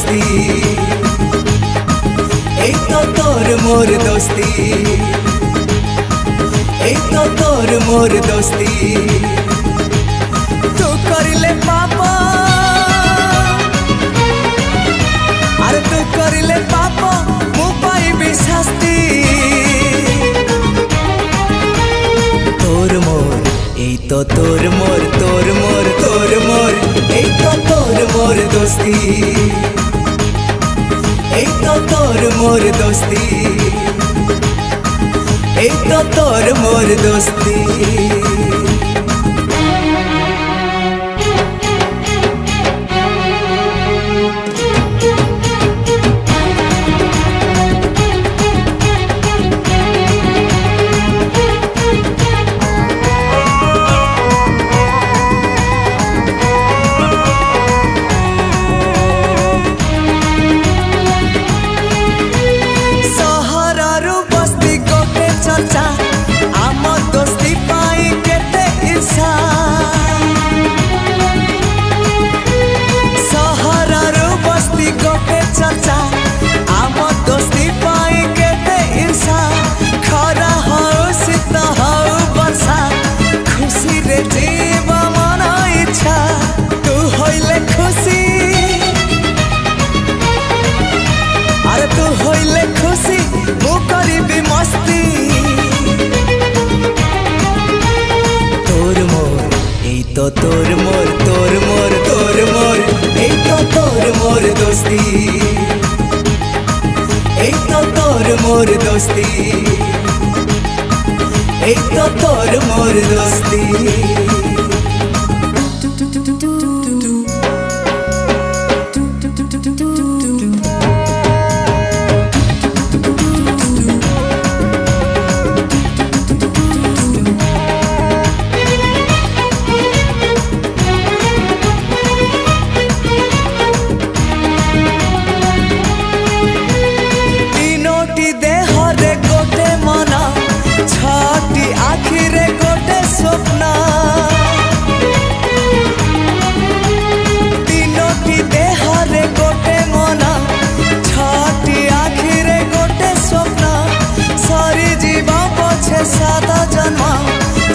दोस्ती এই তো তোর মোর दोस्ती এই তো তোর মোর दोस्ती तू करिले पापा আর तू करिले पापा मु पाइबी शास्ति তোর মোর এই তো তোর মোর তোর মোর তোর মোর এই তো তোর মোর दोस्ती এই তো তোর মোর दोस्ती এই তো তোর মোর दोस्ती तो तोर मोर तोर मोर तोर मोर এই তো তোর মোর दोस्ती এই তো তোর মোর दोस्ती এই তো তোর মোর दोस्ती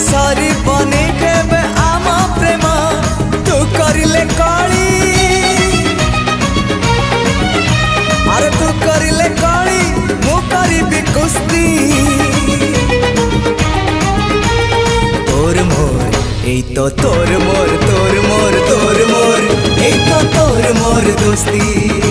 सारी बनी के आमा प्रेम तू करिले काली अरे तू करिले काली मु करिबी कुस्ती तोर मोर এই তো তোর মোর তোর মোর তোর মোর এই তো তোর মোর दोस्ती